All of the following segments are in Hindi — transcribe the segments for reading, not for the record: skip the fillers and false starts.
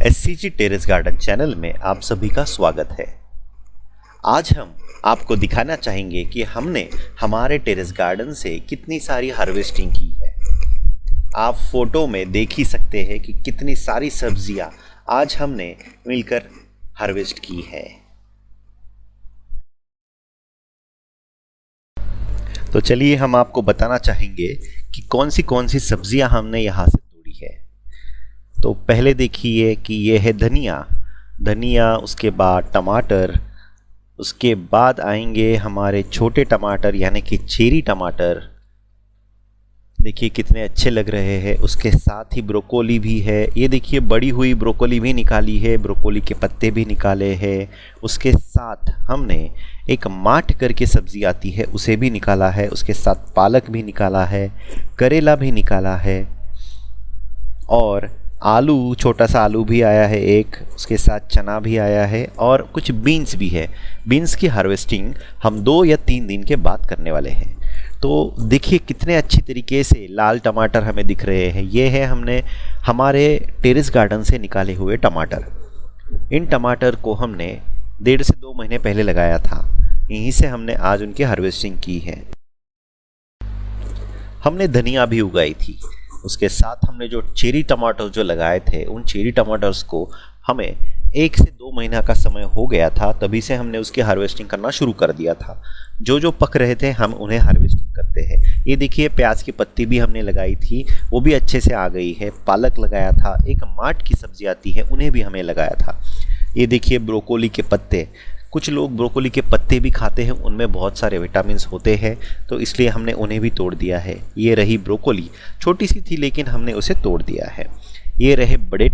SCG टेरेस गार्डन चैनल में आप सभी का स्वागत है। आज हम आपको दिखाना चाहेंगे कि हमने हमारे टेरेस गार्डन से कितनी सारी हार्वेस्टिंग की है। आप फोटो में देख ही सकते हैं कि कितनी सारी सब्जियां आज हमने मिलकर हार्वेस्ट की है। तो चलिए हम आपको बताना चाहेंगे कि कौन सी सब्जियां हमने यहाँ से तोड़ी है। तो पहले देखिए कि ये है धनिया, उसके बाद टमाटर, उसके बाद आएंगे हमारे छोटे टमाटर यानी कि चेरी टमाटर। देखिए कितने अच्छे लग रहे हैं। उसके साथ ही ब्रोकोली भी है। ये देखिए बड़ी हुई ब्रोकोली भी निकाली है, ब्रोकोली के पत्ते भी निकाले हैं। उसके साथ हमने एक माठ करके सब्जी आती है उसे भी निकाला है। उसके साथ पालक भी निकाला है, करेला भी निकाला है और आलू, छोटा सा आलू भी आया है एक। उसके साथ चना भी आया है और कुछ बीन्स भी है। बीन्स की हार्वेस्टिंग हम 2 या 3 दिन के बाद करने वाले हैं। तो देखिए कितने अच्छी तरीके से लाल टमाटर हमें दिख रहे हैं। ये है हमने हमारे टेरेस गार्डन से निकाले हुए टमाटर। इन टमाटर को हमने 1.5 से 2 महीने पहले लगाया था। यहीं से हमने आज उनकी हार्वेस्टिंग की है। हमने धनिया भी उगाई थी। उसके साथ हमने जो चेरी टमाटर जो लगाए थे, उन चेरी टमाटर्स को हमें 1 से 2 महीना का समय हो गया था, तभी से हमने उसकी हार्वेस्टिंग करना शुरू कर दिया था। जो पक रहे थे हम उन्हें हार्वेस्टिंग करते हैं। ये देखिए प्याज की पत्ती भी हमने लगाई थी, वो भी अच्छे से आ गई है। पालक लगाया था, एक माठ की सब्जी आती है उन्हें भी हमें लगाया था। ये देखिए ब्रोकोली के पत्ते, कुछ लोग ब्रोकोली के पत्ते भी खाते हैं, उनमें बहुत सारे विटामिन होते हैं, तो इसलिए हमने उन्हें भी तोड़ दिया है। ये रही ब्रोकोली, छोटी सी थी लेकिन हमने उसे तोड़ दिया है। ये रहे बड़े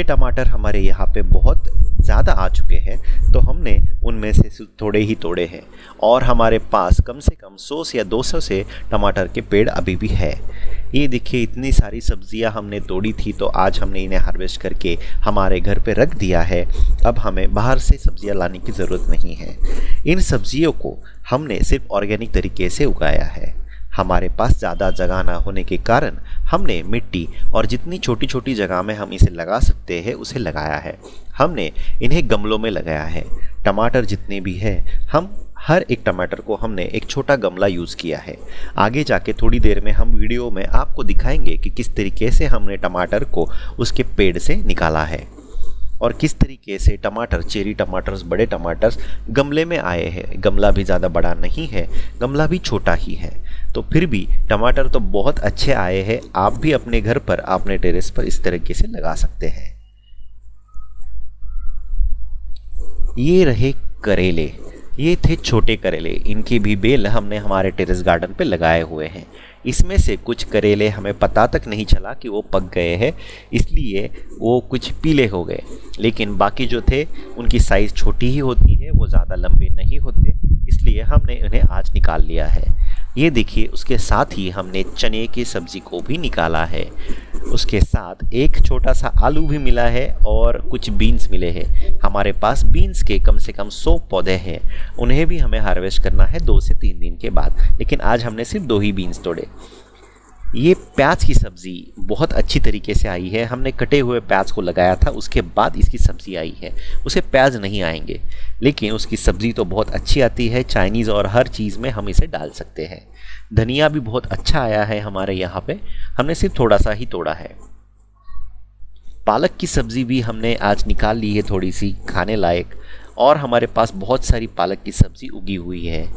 टमाटर हमारे यहाँ पे बहुत ज़्यादा आ चुके हैं, तो हमने उनमें से थोड़े ही तोड़े हैं और हमारे पास कम से कम 100 या 200 से टमाटर के पेड़ अभी भी है। ये देखिए इतनी सारी सब्जियां हमने तोड़ी थी, तो आज हमने इन्हें हार्वेस्ट करके हमारे घर पे रख दिया है। अब हमें बाहर से सब्जियां लाने की ज़रूरत नहीं है। इन सब्जियों को हमने सिर्फ ऑर्गेनिक तरीके से उगाया है। हमारे पास ज़्यादा जगह ना होने के कारण हमने मिट्टी और जितनी छोटी छोटी जगह में हम इसे लगा सकते हैं उसे लगाया है। हमने इन्हें गमलों में लगाया है। टमाटर जितने भी है, हम हर एक टमाटर को हमने एक छोटा गमला यूज़ किया है। आगे जाके थोड़ी देर में हम वीडियो में आपको दिखाएंगे कि किस तरीके से हमने टमाटर को उसके पेड़ से निकाला है और किस तरीके से टमाटर, चेरी टमाटर्स, बड़े टमाटर्स गमले में आए हैं। गमला भी ज़्यादा बड़ा नहीं है, गमला भी छोटा ही है, तो फिर भी टमाटर तो बहुत अच्छे आए हैं। आप भी अपने घर पर, अपने टेरेस पर इस तरीके से लगा सकते हैं। ये रहे करेले, ये थे छोटे करेले। इनकी भी बेल हमने हमारे टेरेस गार्डन पे लगाए हुए हैं। इसमें से कुछ करेले हमें पता तक नहीं चला कि वो पक गए हैं, इसलिए वो कुछ पीले हो गए, लेकिन बाकी जो थे उनकी साइज़ छोटी ही होती है, वो ज़्यादा लंबे नहीं होते, इसलिए हमने उन्हें आज निकाल लिया है। ये देखिए उसके साथ ही हमने चने की सब्ज़ी को भी निकाला है। उसके साथ एक छोटा सा आलू भी मिला है और कुछ बीन्स मिले हैं। हमारे पास बीन्स के कम से कम 100 पौधे हैं, उन्हें भी हमें हार्वेस्ट करना है 2 से 3 दिन के बाद, लेकिन आज हमने सिर्फ 2 ही बीन्स तोड़े। ये प्याज की सब्ज़ी बहुत अच्छी तरीके से आई है। हमने कटे हुए प्याज को लगाया था, उसके बाद इसकी सब्ज़ी आई है। उसे प्याज नहीं आएंगे, लेकिन उसकी सब्ज़ी तो बहुत अच्छी आती है। चाइनीज़ और हर चीज़ में हम इसे डाल सकते हैं। धनिया भी बहुत अच्छा आया है हमारे यहाँ पे, हमने सिर्फ थोड़ा सा ही तोड़ा है। पालक की सब्ज़ी भी हमने आज निकाल ली है थोड़ी सी खाने लायक, और हमारे पास बहुत सारी पालक की सब्ज़ी उगी हुई है।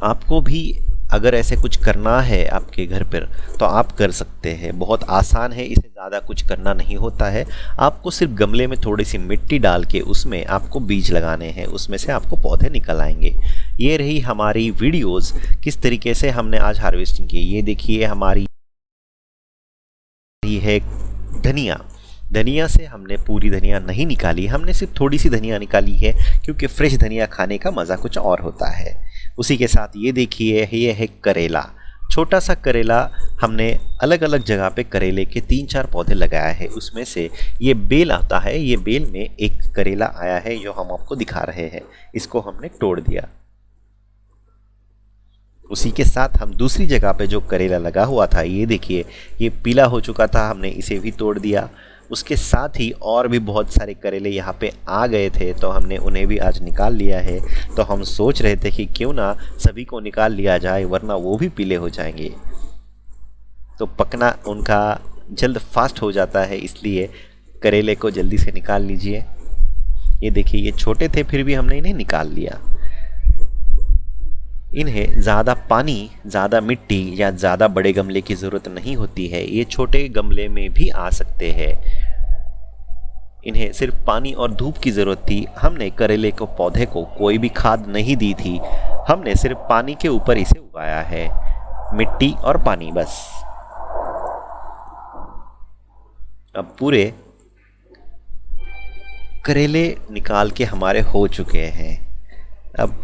आपको भी अगर ऐसे कुछ करना है आपके घर पर तो आप कर सकते हैं। बहुत आसान है, इसे ज़्यादा कुछ करना नहीं होता है। आपको सिर्फ गमले में थोड़ी सी मिट्टी डाल के उसमें आपको बीज लगाने हैं, उसमें से आपको पौधे निकल आएंगे। ये रही हमारी वीडियोस, किस तरीके से हमने आज हार्वेस्टिंग की। ये देखिए हमारी है धनिया से हमने पूरी धनिया नहीं निकाली, हमने सिर्फ थोड़ी सी धनिया निकाली है, क्योंकि फ्रेश धनिया खाने का मज़ा कुछ और होता है। उसी के साथ ये देखिए, ये है करेला, छोटा सा करेला। हमने अलग अलग जगह पे करेले के 3-4 पौधे लगाए हैं। उसमें से ये बेल आता है, ये बेल में एक करेला आया है जो हम आपको दिखा रहे हैं। इसको हमने तोड़ दिया। उसी के साथ हम दूसरी जगह पे जो करेला लगा हुआ था, ये देखिए ये पीला हो चुका था, हमने इसे भी तोड़ दिया। उसके साथ ही और भी बहुत सारे करेले यहाँ पे आ गए थे, तो हमने उन्हें भी आज निकाल लिया है। तो हम सोच रहे थे कि क्यों ना सभी को निकाल लिया जाए, वरना वो भी पीले हो जाएंगे, तो पकना उनका जल्द फास्ट हो जाता है, इसलिए करेले को जल्दी से निकाल लीजिए। ये देखिए ये छोटे थे फिर भी हमने इन्हें निकाल लिया। इन्हें ज़्यादा पानी, ज़्यादा मिट्टी या ज़्यादा बड़े गमले की ज़रूरत नहीं होती है, ये छोटे गमले में भी आ सकते हैं। इन्हें सिर्फ पानी और धूप की ज़रूरत थी। हमने करेले को पौधे को कोई भी खाद नहीं दी थी, हमने सिर्फ पानी के ऊपर इसे उगाया है, मिट्टी और पानी बस। अब पूरे करेले निकाल के हमारे हो चुके हैं। अब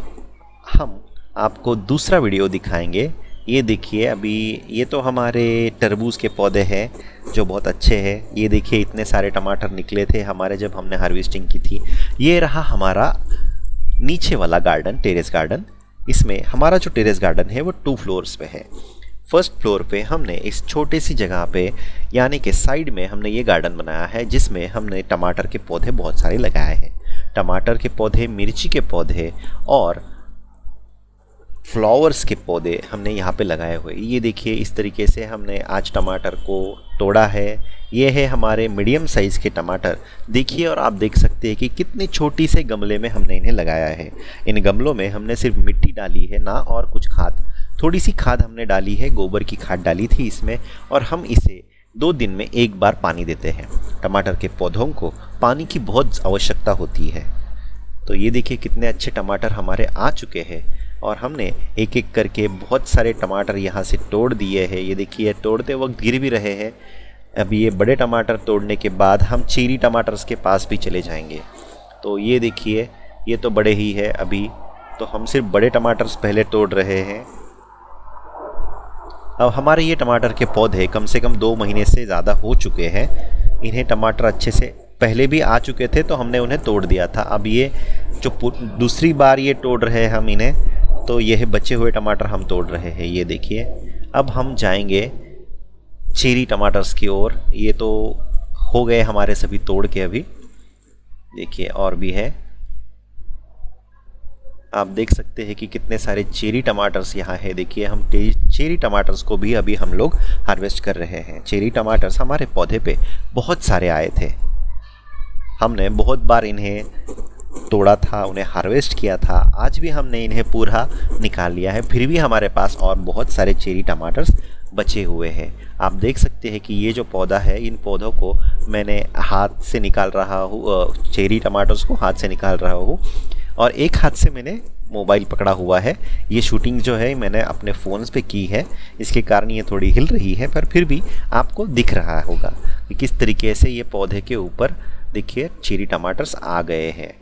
हम आपको दूसरा वीडियो दिखाएंगे। ये देखिए अभी ये तो हमारे तरबूज के पौधे हैं जो बहुत अच्छे हैं। ये देखिए इतने सारे टमाटर निकले थे हमारे जब हमने हार्वेस्टिंग की थी। ये रहा हमारा नीचे वाला गार्डन, टेरेस गार्डन। इसमें हमारा जो टेरेस गार्डन है वो 2 फ्लोर्स पे है। फर्स्ट फ्लोर पे हमने इस छोटे सी जगह पे यानी कि साइड में हमने ये गार्डन बनाया है, जिसमें हमने टमाटर के पौधे बहुत सारे लगाए हैं। टमाटर के पौधे, मिर्ची के पौधे और फ्लावर्स के पौधे हमने यहाँ पे लगाए हुए। ये देखिए इस तरीके से हमने आज टमाटर को तोड़ा है। ये है हमारे मीडियम साइज़ के टमाटर। देखिए और आप देख सकते हैं कि कितनी छोटी से गमले में हमने इन्हें लगाया है। इन गमलों में हमने सिर्फ मिट्टी डाली है, ना और कुछ खाद। थोड़ी सी खाद हमने डाली है, गोबर की खाद डाली थी इसमें, और हम इसे 2 दिन में एक बार पानी देते हैं। टमाटर के पौधों को पानी की बहुत आवश्यकता होती है। तो ये देखिए कितने अच्छे टमाटर हमारे आ चुके हैं, और हमने एक एक करके बहुत सारे टमाटर यहाँ से तोड़ दिए हैं। ये देखिए तोड़ते वक्त गिर भी रहे हैं। अभी ये बड़े टमाटर तोड़ने के बाद हम चेरी टमाटर्स के पास भी चले जाएंगे। तो ये देखिए ये तो बड़े ही है अभी, तो हम सिर्फ बड़े टमाटर्स पहले तोड़ रहे हैं। अब हमारे ये टमाटर के पौधे कम से कम 2 महीने से ज़्यादा हो चुके हैं। इन्हें टमाटर अच्छे से पहले भी आ चुके थे, तो हमने उन्हें तोड़ दिया था। अब ये जो दूसरी बार ये तोड़ रहे हैं हम इन्हें, तो यह बचे हुए टमाटर हम तोड़ रहे हैं। ये देखिए अब हम जाएंगे चेरी टमाटर्स की ओर। ये तो हो गए हमारे सभी तोड़ के। अभी देखिए और भी है, आप देख सकते हैं कि कितने सारे चेरी टमाटर्स यहाँ है। देखिए हम चेरी टमाटर्स को भी अभी हम लोग हार्वेस्ट कर रहे हैं। चेरी टमाटर्स हमारे पौधे पे बहुत सारे आए थे। हमने बहुत बार इन्हें तोड़ा था, उन्हें हार्वेस्ट किया था। आज भी हमने इन्हें पूरा निकाल लिया है, फिर भी हमारे पास और बहुत सारे चेरी टमाटर्स बचे हुए हैं। आप देख सकते हैं कि ये जो पौधा है, इन पौधों को मैंने हाथ से निकाल रहा हूँ, चेरी टमाटर्स को हाथ से निकाल रहा हूँ, और एक हाथ से मैंने मोबाइल पकड़ा हुआ है। ये शूटिंग जो है मैंने अपने फ़ोन्स पे की है, इसके कारण ये थोड़ी हिल रही है, पर फिर भी आपको दिख रहा होगा कि किस तरीके से ये पौधे के ऊपर देखिए चेरी टमाटर्स आ गए हैं।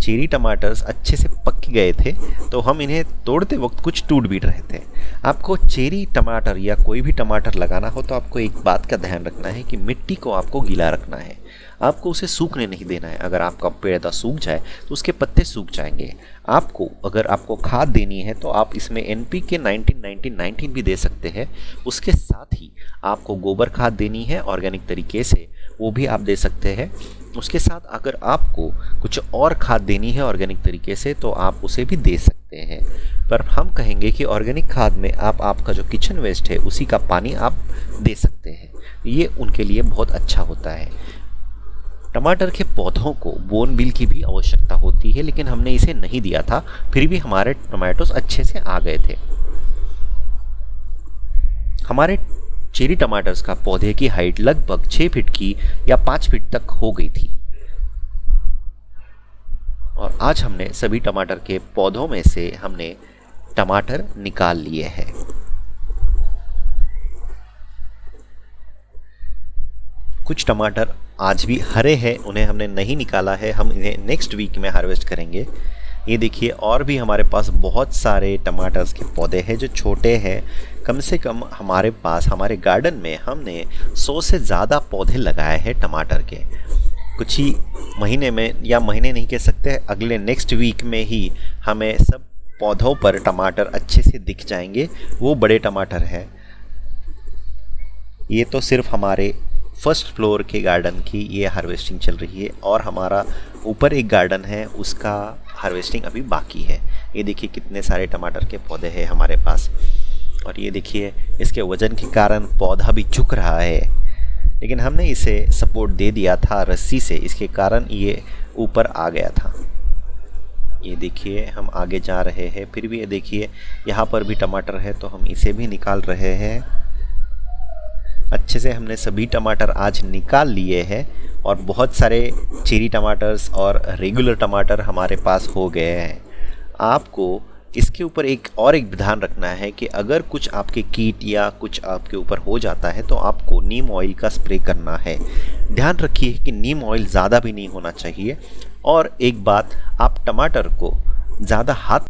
चेरी टमाटर्स अच्छे से पक गए थे, तो हम इन्हें तोड़ते वक्त कुछ टूट भी रहे थे। आपको चेरी टमाटर या कोई भी टमाटर लगाना हो तो आपको एक बात का ध्यान रखना है कि मिट्टी को आपको गीला रखना है, आपको उसे सूखने नहीं देना है। अगर आपका पेड़ सूख जाए तो उसके पत्ते सूख जाएंगे। अगर आपको खाद देनी है तो आप इसमें NPK 19-19-19 भी दे सकते हैं। उसके साथ ही आपको गोबर खाद देनी है ऑर्गेनिक तरीके से, वो भी आप दे सकते हैं। उसके साथ अगर आपको कुछ और खाद देनी है ऑर्गेनिक तरीके से तो आप उसे भी दे सकते हैं। पर हम कहेंगे कि ऑर्गेनिक खाद में आप आपका जो किचन वेस्ट है उसी का पानी आप दे सकते हैं, ये उनके लिए बहुत अच्छा होता है। टमाटर के पौधों को बोनबिल की भी आवश्यकता होती है, लेकिन हमने इसे नहीं दिया था, फिर भी हमारे टमाटोस अच्छे से आ गए थे। हमारे चेरी टमाटर्स का पौधे की हाइट लगभग 6 फीट की या 5 फीट तक हो गई थी, और आज हमने सभी टमाटर के पौधों में से हमने टमाटर निकाल लिए हैं। कुछ टमाटर आज भी हरे हैं, उन्हें हमने नहीं निकाला है, हम इन्हें नेक्स्ट वीक में हार्वेस्ट करेंगे। ये देखिए और भी हमारे पास बहुत सारे टमाटर्स के पौधे हैं जो छोटे हैं। कम से कम हमारे पास हमारे गार्डन में हमने 100 से ज़्यादा पौधे लगाए हैं टमाटर के। कुछ ही महीने में, या महीने नहीं कह सकते, अगले नेक्स्ट वीक में ही हमें सब पौधों पर टमाटर अच्छे से दिख जाएंगे वो बड़े टमाटर हैं। ये तो सिर्फ हमारे फर्स्ट फ्लोर के गार्डन की ये हार्वेस्टिंग चल रही है, और हमारा ऊपर एक गार्डन है उसका हार्वेस्टिंग अभी बाकी है। ये देखिए कितने सारे टमाटर के पौधे हैं हमारे पास, और ये देखिए इसके वज़न के कारण पौधा भी झुक रहा है, लेकिन हमने इसे सपोर्ट दे दिया था रस्सी से, इसके कारण ये ऊपर आ गया था। ये देखिए हम आगे जा रहे हैं, फिर भी ये देखिए यहाँ पर भी टमाटर है तो हम इसे भी निकाल रहे हैं। अच्छे से हमने सभी टमाटर आज निकाल लिए हैं, और बहुत सारे चेरी टमाटर्स और रेगुलर टमाटर हमारे पास हो गए हैं। आपको इसके ऊपर एक ध्यान रखना है कि अगर कुछ आपके कीट या कुछ आपके ऊपर हो जाता है तो आपको नीम ऑयल का स्प्रे करना है। ध्यान रखिए कि नीम ऑयल ज़्यादा भी नहीं होना चाहिए, और एक बात, आप टमाटर को ज़्यादा हाथ